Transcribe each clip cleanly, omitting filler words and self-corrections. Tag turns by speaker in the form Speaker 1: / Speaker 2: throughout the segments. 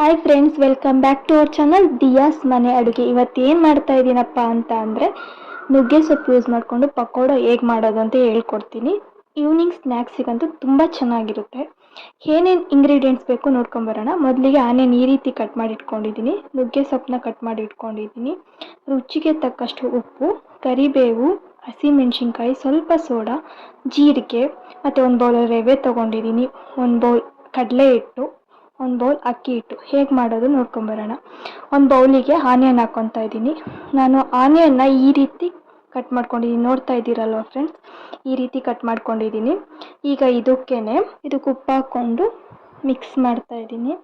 Speaker 1: Hi friends, welcome back to our channel Diya's ಮನೆ ಅಡುಗೆ. ಇವತ್ತು ಏನು ಮಾಡ್ತಾ ಇದ್ದೀನಪ್ಪ ಅಂತ ಅಂದರೆ ನುಗ್ಗೆ ಸೊಪ್ಪು ಯೂಸ್ ಮಾಡಿಕೊಂಡು ಪಕೋಡ ಹೇಗೆ ಮಾಡೋದು ಅಂತ ಹೇಳ್ಕೊಡ್ತೀನಿ. ಈವ್ನಿಂಗ್ ಸ್ನ್ಯಾಕ್ಸಿಗಂತೂ ತುಂಬ ಚೆನ್ನಾಗಿರುತ್ತೆ. ಏನೇನು ಇಂಗ್ರೀಡಿಯೆಂಟ್ಸ್ ಬೇಕು ನೋಡ್ಕೊಂಬರೋಣ. ಮೊದಲಿಗೆ ಆನಿಯನ್ ಈ ರೀತಿ ಕಟ್ ಮಾಡಿ ಇಟ್ಕೊಂಡಿದ್ದೀನಿ, ನುಗ್ಗೆ ಸೊಪ್ಪನ್ನ ಕಟ್ ಮಾಡಿ ಇಟ್ಕೊಂಡಿದ್ದೀನಿ, ರುಚಿಗೆ ತಕ್ಕಷ್ಟು ಉಪ್ಪು, ಕರಿಬೇವು, ಹಸಿಮೆಣಸಿನ್ಕಾಯಿ, ಸ್ವಲ್ಪ ಸೋಡಾ, ಜೀರಿಗೆ ಮತ್ತು ಒಂದು ಬೌಲ್ ರವೆ ತೊಗೊಂಡಿದ್ದೀನಿ, ಒಂದು ಬೌಲ್ ಕಡಲೆ ಹಿಟ್ಟು, ಒಂದು ಬೌಲ್ ಅಕ್ಕಿ ಹಿಟ್ಟು. ಹೇಗೆ ಮಾಡೋದು ನೋಡ್ಕೊಂಬರೋಣ. ಒಂದು ಬೌಲಿಗೆ ಆನಿಯನ್ ಹಾಕ್ಕೊತಾ ಇದ್ದೀನಿ. ನಾನು ಆನಿಯನ್ನ ಈ ರೀತಿ ಕಟ್ ಮಾಡ್ಕೊಂಡಿದ್ದೀನಿ, ನೋಡ್ತಾ ಇದ್ದೀರಲ್ವ ಫ್ರೆಂಡ್ಸ್, ಈ ರೀತಿ ಕಟ್ ಮಾಡ್ಕೊಂಡಿದ್ದೀನಿ. ಈಗ ಇದಕ್ಕೆ ಉಪ್ಪು ಹಾಕ್ಕೊಂಡು ಮಿಕ್ಸ್ ಮಾಡ್ತಾ ಇದ್ದೀನಿ.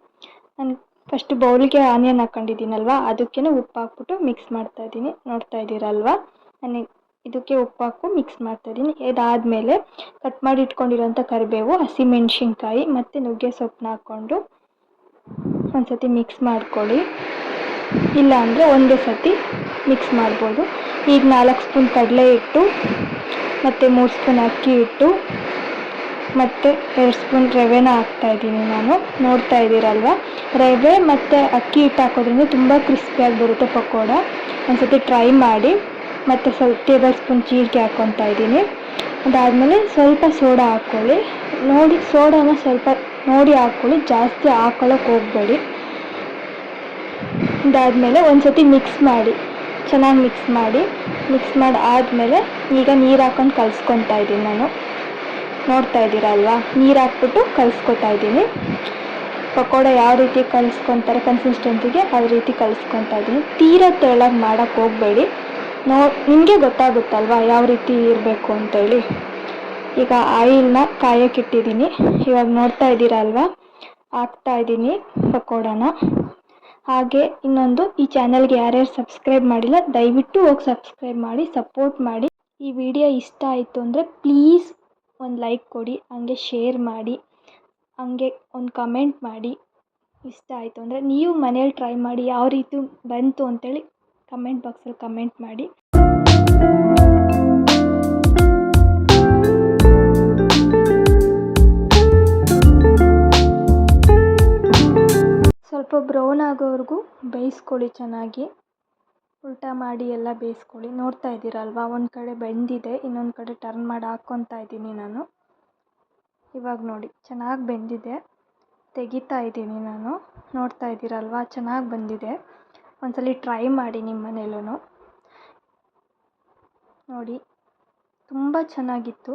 Speaker 1: ನಾನು ಫಸ್ಟ್ ಬೌಲಿಗೆ ಆನಿಯನ್ ಹಾಕ್ಕೊಂಡಿದ್ದೀನಲ್ವ, ಅದಕ್ಕೆ ಉಪ್ಪು ಹಾಕ್ಬಿಟ್ಟು ಮಿಕ್ಸ್ ಮಾಡ್ತಾ ಇದ್ದೀನಿ, ನೋಡ್ತಾ ಇದ್ದೀರಲ್ವ. ನಾನು ಇದಕ್ಕೆ ಉಪ್ಪು ಹಾಕು ಮಿಕ್ಸ್ ಮಾಡ್ತಾ ಇದ್ದೀನಿ. ಇದಾದಮೇಲೆ ಕಟ್ ಮಾಡಿ ಇಟ್ಕೊಂಡಿರೋಂಥ ಕರಿಬೇವು, ಹಸಿಮೆಣ್ಸಿನ್ಕಾಯಿ ಮತ್ತು ನುಗ್ಗೆ ಸೊಪ್ಪನ್ನ ಹಾಕ್ಕೊಂಡು ಒಂದು ಸತಿ ಮಿಕ್ಸ್ ಮಾಡ್ಕೊಳ್ಳಿ. ಇಲ್ಲ ಅಂದರೆ ಒಂದೇ ಸತಿ ಮಿಕ್ಸ್ ಮಾಡ್ಬೋದು. ಈಗ 4 ಸ್ಪೂನ್ ಕಡಲೆ ಹಿಟ್ಟು ಮತ್ತು 3 ಸ್ಪೂನ್ ಅಕ್ಕಿ ಹಿಟ್ಟು ಮತ್ತು 2 ಸ್ಪೂನ್ ರವೆನ ಹಾಕ್ತಾಯಿದ್ದೀನಿ ನಾನು, ನೋಡ್ತಾ ಇದ್ದೀರಲ್ವ. ರವೆ ಮತ್ತು ಅಕ್ಕಿ ಹಿಟ್ಟು ಹಾಕೋದ್ರಿಂದ ತುಂಬ ಕ್ರಿಸ್ಪಿಯಾಗಿ ಬರುತ್ತೆ ಪಕೋಡ. ಒಂದು ಸತಿ ಟ್ರೈ ಮಾಡಿ. ಮತ್ತು ಸ್ವಲ್ಪ ಟೇಬಲ್ ಸ್ಪೂನ್ ಜೀರಿಗೆ ಹಾಕ್ಕೊತಾ ಇದ್ದೀನಿ. ಅದಾದಮೇಲೆ ಸ್ವಲ್ಪ ಸೋಡಾ ಹಾಕ್ಕೊಳ್ಳಿ. ಸೋಡಾನ ಸ್ವಲ್ಪ ನೋಡಿ ಹಾಕ್ಕೊಳ್ಳಿ, ಜಾಸ್ತಿ ಹಾಕೊಳ್ಳೋಕೆ ಹೋಗಬೇಡಿ. ಇದಾದಮೇಲೆ ಒಂದು ಸತಿ ಮಿಕ್ಸ್ ಮಾಡಿ, ಚೆನ್ನಾಗಿ ಮಿಕ್ಸ್ ಮಾಡಿ ಆದಮೇಲೆ ಈಗ ನೀರು ಹಾಕ್ಕೊಂಡು ಕಲಿಸ್ಕೊತಾ ಇದ್ದೀನಿ ನಾನು, ನೋಡ್ತಾ ಇದ್ದೀರಲ್ವಾ. ನೀರು ಹಾಕ್ಬಿಟ್ಟು ಕಲಿಸ್ಕೊತಾ ಇದ್ದೀನಿ. ಪಕೋಡ ಯಾವ ರೀತಿ ಕಲಿಸ್ಕೊತಾರೆ ಕನ್ಸಿಸ್ಟೆನ್ಸಿಗೆ, ಅದೇ ರೀತಿ ಕಲಿಸ್ಕೊತಾ ಇದ್ದೀನಿ. ತೀರಾ ತೆಳ್ಳಗೆ ಮಾಡೋಕ್ಕೆ ಹೋಗಬೇಡಿ. ನಿಮಗೆ ಗೊತ್ತಾಗುತ್ತಲ್ವ ಯಾವ ರೀತಿ ಇರಬೇಕು ಅಂತೇಳಿ. ಈಗ ಆಯಿಲ್ನ ಕಾಯಕ್ಕಿಟ್ಟಿದ್ದೀನಿ. ಇವಾಗ ನೋಡ್ತಾ ಇದ್ದೀರಲ್ವ, ಹಾಕ್ತಾ ಇದ್ದೀನಿ ಪಕೋಡನ. ಹಾಗೆ ಇನ್ನೊಂದು, ಈ ಚಾನಲ್ಗೆ ಯಾರ್ಯಾರು ಸಬ್ಸ್ಕ್ರೈಬ್ ಮಾಡಿಲ್ಲ ದಯವಿಟ್ಟು ಹೋಗಿ ಸಬ್ಸ್ಕ್ರೈಬ್ ಮಾಡಿ, ಸಪೋರ್ಟ್ ಮಾಡಿ. ಈ ವಿಡಿಯೋ ಇಷ್ಟ ಆಯಿತು ಅಂದರೆ ಪ್ಲೀಸ್ ಒಂದು ಲೈಕ್ ಕೊಡಿ, ಹಂಗೆ ಶೇರ್ ಮಾಡಿ, ಹಂಗೆ ಒಂದು ಕಮೆಂಟ್ ಮಾಡಿ. ಇಷ್ಟ ಆಯಿತು ಅಂದರೆ ನೀವು ಮನೇಲಿ ಟ್ರೈ ಮಾಡಿ, ಯಾವ ರೀತಿ ಬಂತು ಅಂತೇಳಿ ಕಮೆಂಟ್ ಬಾಕ್ಸಲ್ಲಿ ಕಮೆಂಟ್ ಮಾಡಿ. ಸ್ವಲ್ಪ ಬ್ರೌನ್ ಆಗೋವರೆಗೂ ಬೇಯಿಸ್ಕೊಳ್ಳಿ ಚೆನ್ನಾಗಿ. ಉಲ್ಟಾ ಮಾಡಿ ಎಲ್ಲ ಬೇಯಿಸ್ಕೊಳ್ಳಿ. ನೋಡ್ತಾ ಇದ್ದೀರಲ್ವ, ಒಂದು ಕಡೆ ಬೆಂದಿದೆ, ಇನ್ನೊಂದು ಕಡೆ ಟರ್ನ್ ಮಾಡಿ ಹಾಕ್ಕೊತಾ ಇದ್ದೀನಿ ನಾನು. ಇವಾಗ ನೋಡಿ ಚೆನ್ನಾಗಿ ಬೆಂದಿದೆ, ತೆಗಿತಾ ಇದ್ದೀನಿ ನಾನು. ನೋಡ್ತಾ ಇದ್ದೀರಲ್ವ, ಚೆನ್ನಾಗಿ ಬಂದಿದೆ. ಒಂದ್ಸಲ ಟ್ರೈ ಮಾಡಿ ನಿಮ್ಮ ಮನೇಲೂ. ನೋಡಿ ತುಂಬ ಚೆನ್ನಾಗಿತ್ತು.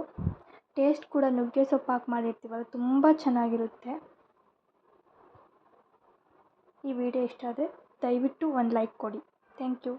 Speaker 1: ಟೇಸ್ಟ್ ಕೂಡ ನುಗ್ಗೆ ಸೊಪ್ಪು ಹಾಕಿ ಮಾಡಿರ್ತೀವಲ್ಲ, ತುಂಬ ಚೆನ್ನಾಗಿರುತ್ತೆ. ಈ ವಿಡಿಯೋ ಇಷ್ಟ ಆದರೆ ದಯವಿಟ್ಟು ಒಂದು ಲೈಕ್ ಕೊಡಿ. Thank you.